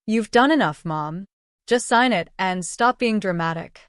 "You've done enough, Mom. Just sign it and stop being dramatic."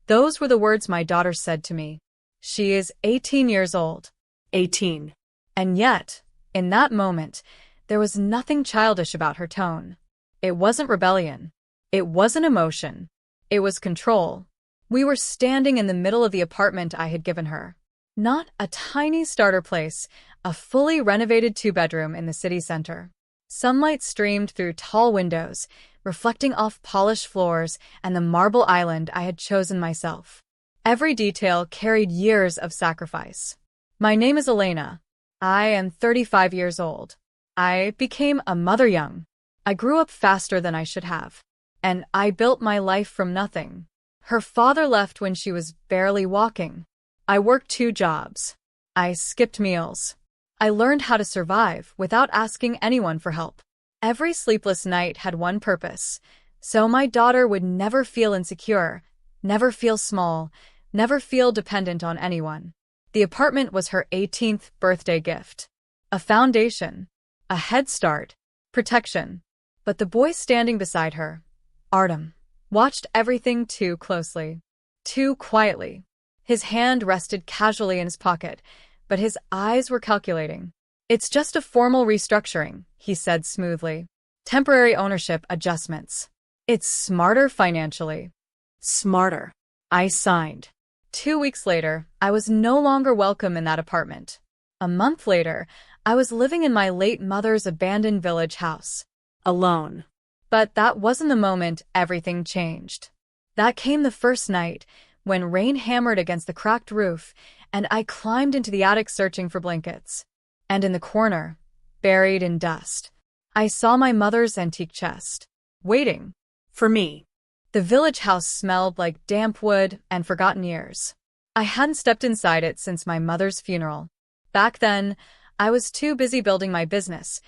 Those were the words my daughter said to me. She is 18 years old. 18. And yet, in that moment, there was nothing childish about her tone. It wasn't rebellion. It wasn't emotion. It was control. We were standing in the middle of the apartment I had given her. Not a tiny starter place, a fully renovated two-bedroom in the city center. Sunlight streamed through tall windows, reflecting off polished floors and the marble island I had chosen myself. Every detail carried years of sacrifice. My name is Elena. I am 35 years old. I became a mother young. I grew up faster than I should have. And I built my life from nothing. Her father left when she was barely walking. I worked 2 jobs. I skipped meals. I learned how to survive without asking anyone for help. Every sleepless night had one purpose, so my daughter would never feel insecure, never feel small, never feel dependent on anyone. The apartment was her 18th birthday gift. A foundation, a head start, protection. But the boy standing beside her, Artem, watched everything too closely, too quietly. His hand rested casually in his pocket, but his eyes were calculating. "It's just a formal restructuring," he said smoothly. "Temporary ownership adjustments. It's smarter financially." Smarter. I signed. 2 weeks later, I was no longer welcome in that apartment. A month later, I was living in my late mother's abandoned village house. Alone. But that wasn't the moment everything changed. That came the first night, when rain hammered against the cracked roof, and I climbed into the attic searching for blankets. And in the corner, buried in dust, I saw my mother's antique chest, waiting For me. The village house smelled like damp wood and forgotten years. I hadn't stepped inside it since my mother's funeral. Back then, I was too busy building my business,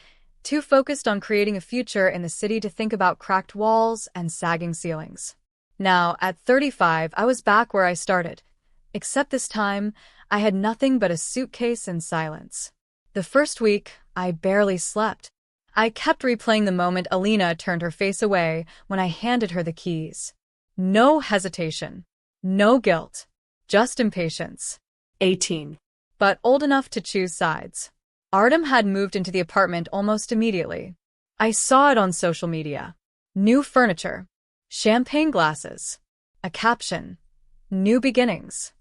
too focused on creating a future in the city to think about cracked walls and sagging ceilings. Now, at 35, I was back where I started. Except this time, I had nothing but a suitcase and silence. The first week, I barely slept. I kept replaying the moment Alina turned her face away when I handed her the keys. No hesitation. No guilt. Just impatience. 18. But old enough to choose sides. Artem had moved into the apartment almost immediately. I saw it on social media. New furniture. Champagne glasses. A caption. New beginnings.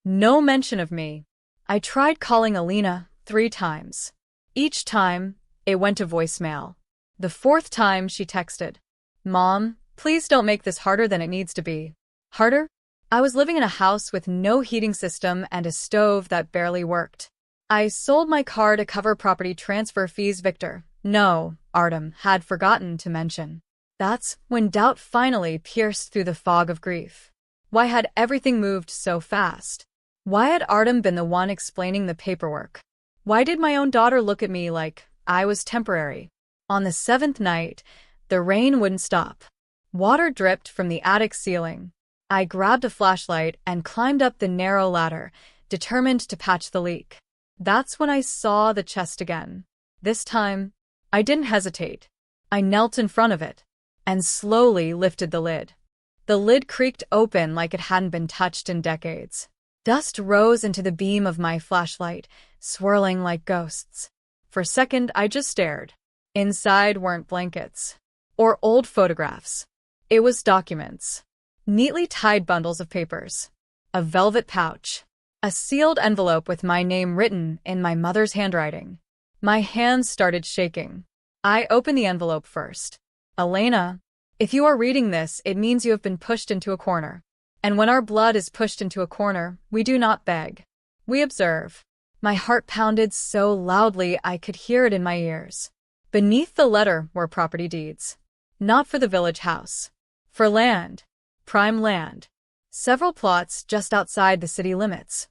No mention of me. I tried calling Alina 3 times. Each time, it went to voicemail. The 4th time, she texted, "Mom, please don't make this harder than it needs to be." Harder? I was living in a house with no heating system and a stove that barely worked. I sold my car to cover property transfer fees Victor, no, Artem, had forgotten to mention. That's when doubt finally pierced through the fog of grief. Why had everything moved so fast? Why had Artem been the one explaining the paperwork? Why did my own daughter look at me like I was temporary? On the 7th night, the rain wouldn't stop. Water dripped from the attic ceiling. I grabbed a flashlight and climbed up the narrow ladder, determined to patch the leak. That's when I saw the chest again. This time, I didn't hesitate. I knelt in front of it and slowly lifted the lid. The lid creaked open like it hadn't been touched in decades. Dust rose into the beam of my flashlight, swirling like ghosts. For a second, I just stared. Inside weren't blankets or old photographs. It was documents. Neatly tied bundles of papers. A velvet pouch. A sealed envelope with my name written in my mother's handwriting. My hands started shaking. I opened the envelope first. "Elena, if you are reading this, it means you have been pushed into a corner. And when our blood is pushed into a corner, we do not beg. We observe." My heart pounded so loudly I could hear it in my ears. Beneath the letter were property deeds. Not for the village house. For land. Prime land. Several plots just outside the city limits.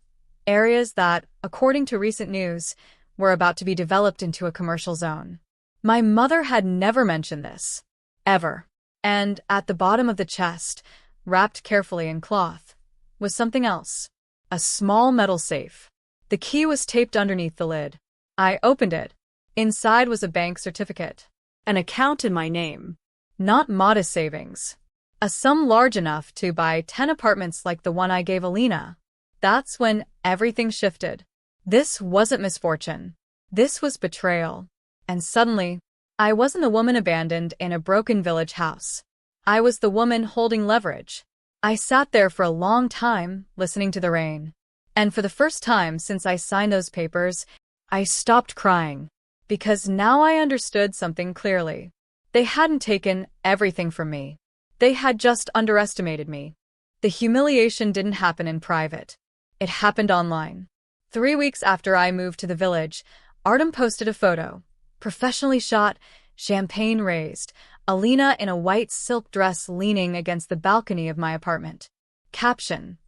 Areas that, according to recent news, were about to be developed into a commercial zone. My mother had never mentioned this. Ever. And at the bottom of the chest, wrapped carefully in cloth, was something else. A small metal safe. The key was taped underneath the lid. I opened it. Inside was a bank certificate. An account in my name. Not modest savings. A sum large enough to buy 10 apartments like the one I gave Alina. That's when everything shifted. This wasn't misfortune. This was betrayal. And suddenly, I wasn't the woman abandoned in a broken village house. I was the woman holding leverage. I sat there for a long time, listening to the rain. And for the first time since I signed those papers, I stopped crying. Because now I understood something clearly. They hadn't taken everything from me. They had just underestimated me. The humiliation didn't happen in private. It happened online. 3 weeks after I moved to the village, Artem posted a photo. Professionally shot, champagne raised, Alina in a white silk dress leaning against the balcony of my apartment. Caption: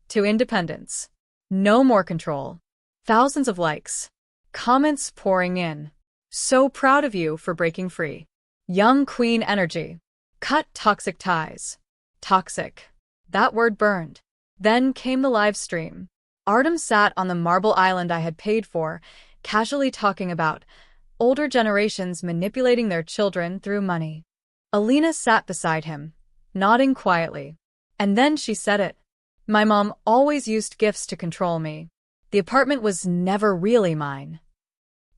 To independence. No more control. Thousands of likes. Comments pouring in. So proud of you for breaking free. Young queen energy. Cut toxic ties. Toxic. That word burned. Then came the live stream. Artem sat on the marble island I had paid for, casually talking about older generations manipulating their children through money. Alina sat beside him, nodding quietly. And then she said it. My mom always used gifts to control me. The apartment was never really mine.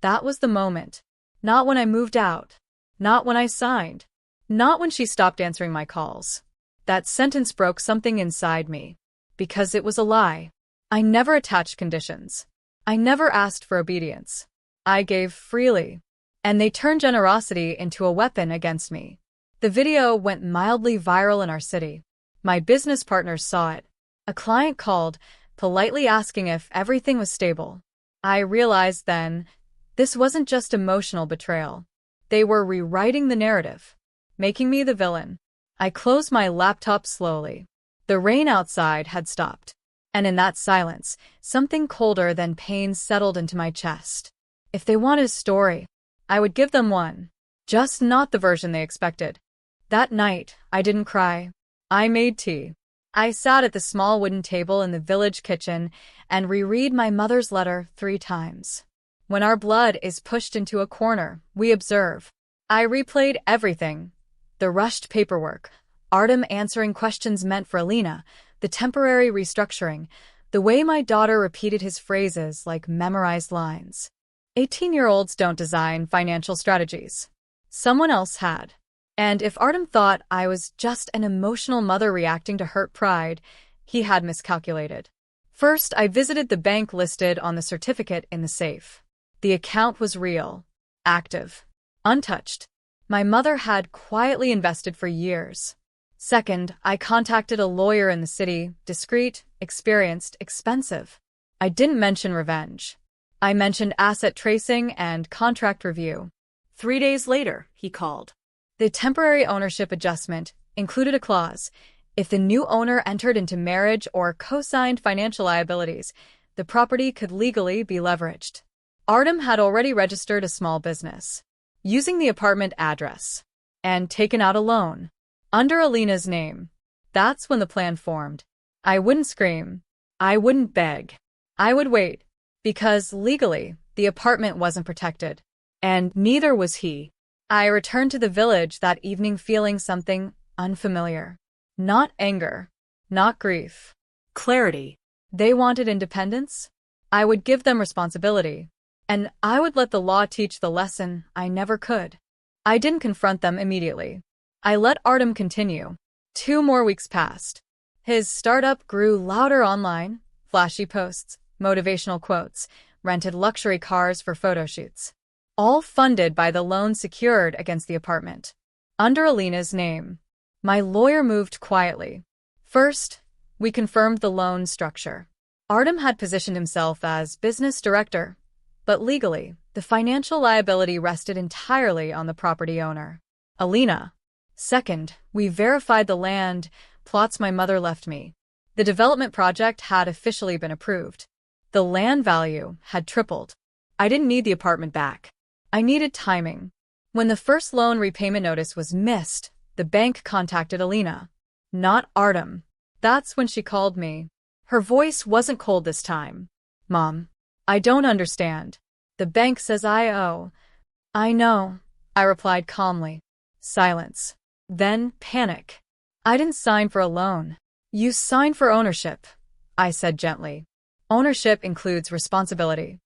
That was the moment. Not when I moved out. Not when I signed. Not when she stopped answering my calls. That sentence broke something inside me. Because it was a lie. I never attached conditions. I never asked for obedience. I gave freely. And they turned generosity into a weapon against me. The video went mildly viral in our city. My business partners saw it. A client called, politely asking if everything was stable. I realized then, this wasn't just emotional betrayal. They were rewriting the narrative, making me the villain. I closed my laptop slowly. The rain outside had stopped. And in that silence, something colder than pain settled into my chest. If they wanted a story, I would give them one. Just not the version they expected. That night, I didn't cry. I made tea. I sat at the small wooden table in the village kitchen and reread my mother's letter 3 times. When our blood is pushed into a corner, we observe. I replayed everything. The rushed paperwork, Artem answering questions meant for Alina, the temporary restructuring, the way my daughter repeated his phrases like memorized lines. 18-year-olds don't design financial strategies. Someone else had. And if Artem thought I was just an emotional mother reacting to hurt pride, he had miscalculated. First, I visited the bank listed on the certificate in the safe. The account was real, active, untouched. My mother had quietly invested for years. Second, I contacted a lawyer in the city, discreet, experienced, expensive. I didn't mention revenge. I mentioned asset tracing and contract review. 3 days later, he called. The temporary ownership adjustment included a clause. If the new owner entered into marriage or co-signed financial liabilities, the property could legally be leveraged. Artem had already registered a small business, using the apartment address, and taken out a loan under Alina's name. That's when the plan formed. I wouldn't scream. I wouldn't beg. I would wait. Because legally, the apartment wasn't protected. And neither was he. I returned to the village that evening feeling something unfamiliar. Not anger. Not grief. Clarity. They wanted independence. I would give them responsibility. And I would let the law teach the lesson I never could. I didn't confront them immediately. I let Artem continue. 2 more weeks passed. His startup grew louder online, flashy posts, motivational quotes, rented luxury cars for photo shoots. All funded by the loan secured against the apartment. Under Alina's name. My lawyer moved quietly. First, we confirmed the loan structure. Artem had positioned himself as business director, but legally, the financial liability rested entirely on the property owner, Alina. Second, we verified the land plots my mother left me. The development project had officially been approved. The land value had tripled. I didn't need the apartment back. I needed timing. When the first loan repayment notice was missed, the bank contacted Alina, not Artem. That's when she called me. Her voice wasn't cold this time. Mom, I don't understand. The bank says I owe. I know, I replied calmly. Silence. Then panic. I didn't sign for a loan. You signed for ownership, I said gently. Ownership includes responsibility.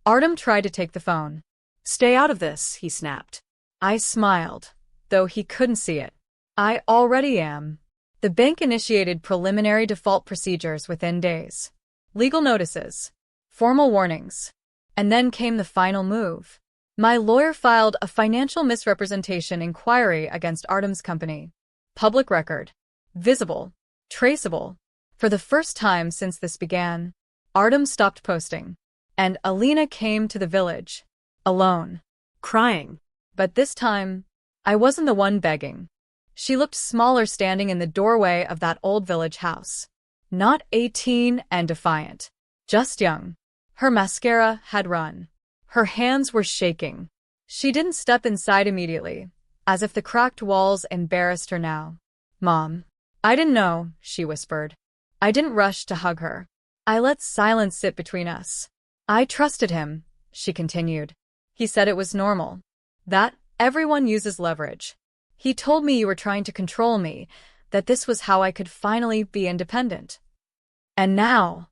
Artem tried to take the phone. Stay out of this, he snapped. I smiled, though he couldn't see it. I already am. The bank initiated preliminary default procedures within days. Legal notices. Formal warnings. And then came the final move. My lawyer filed a financial misrepresentation inquiry against Artem's company. Public record. Visible. Traceable. For the first time since this began, Artem stopped posting. And Alina came to the village. Alone. Crying. But this time, I wasn't the one begging. She looked smaller standing in the doorway of that old village house. Not 18 and defiant. Just young. Her mascara had run. Her hands were shaking. She didn't step inside immediately, as if the cracked walls embarrassed her now. Mom. I didn't know, she whispered. I didn't rush to hug her. I let silence sit between us. I trusted him, she continued. He said it was normal. That everyone uses leverage. He told me you were trying to control me, that this was how I could finally be independent. And now?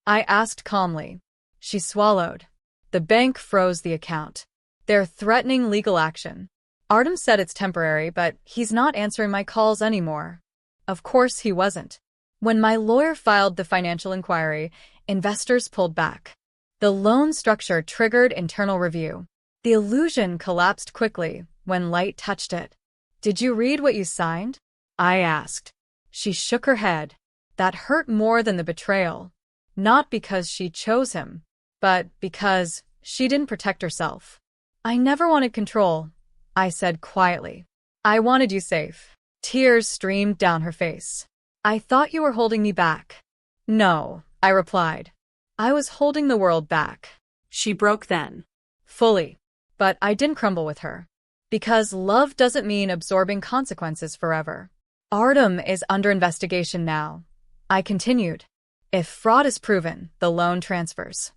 I asked calmly. She swallowed. The bank froze the account. They're threatening legal action. Artem said it's temporary, but he's not answering my calls anymore. Of course he wasn't. When my lawyer filed the financial inquiry, investors pulled back. The loan structure triggered internal review. The illusion collapsed quickly when light touched it. Did you read what you signed? I asked. She shook her head. That hurt more than the betrayal. Not because she chose him, but because she didn't protect herself. I never wanted control, I said quietly. I wanted you safe. Tears streamed down her face. I thought you were holding me back. No, I replied. I was holding the world back. She broke then. Fully. But I didn't crumble with her. Because love doesn't mean absorbing consequences forever. Artem is under investigation now. I continued. If fraud is proven, the loan transfers.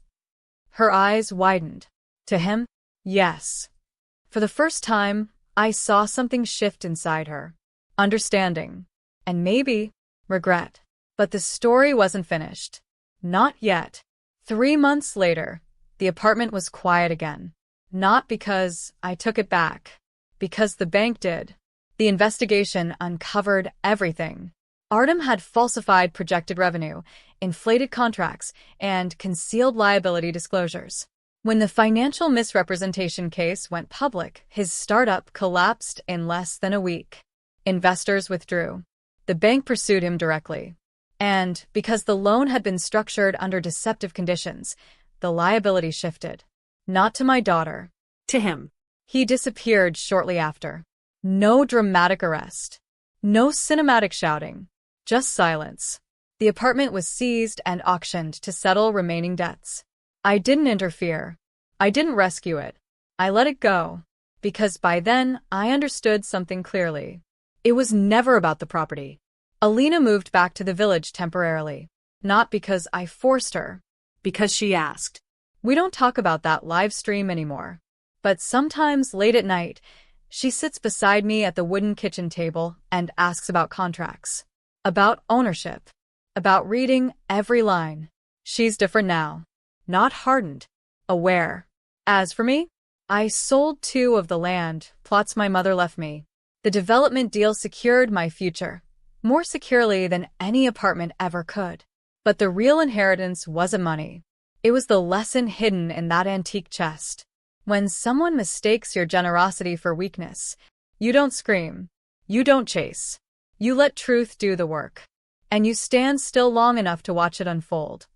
Her eyes widened. To him? Yes. For the first time, I saw something shift inside her. Understanding. And maybe regret. But the story wasn't finished. Not yet. 3 months later, the apartment was quiet again. Not because I took it back. Because the bank did. The investigation uncovered everything. Artem had falsified projected revenue, inflated contracts, and concealed liability disclosures. When the financial misrepresentation case went public, his startup collapsed in less than a week. Investors withdrew. The bank pursued him directly. And because the loan had been structured under deceptive conditions, the liability shifted. Not to my daughter. To him. He disappeared shortly after. No dramatic arrest. No cinematic shouting. Just silence. The apartment was seized and auctioned to settle remaining debts. I didn't interfere. I didn't rescue it. I let it go. Because by then, I understood something clearly. It was never about the property. Alina moved back to the village temporarily. Not because I forced her. Because she asked. We don't talk about that live stream anymore. But sometimes late at night, she sits beside me at the wooden kitchen table and asks about contracts. About ownership. About reading every line. She's different now. Not hardened. Aware. As for me, I sold 2 of the land plots my mother left me. The development deal secured my future. More securely than any apartment ever could. But the real inheritance wasn't money. It was the lesson hidden in that antique chest. When someone mistakes your generosity for weakness, you don't scream. You don't chase. You let truth do the work. And you stand still long enough to watch it unfold.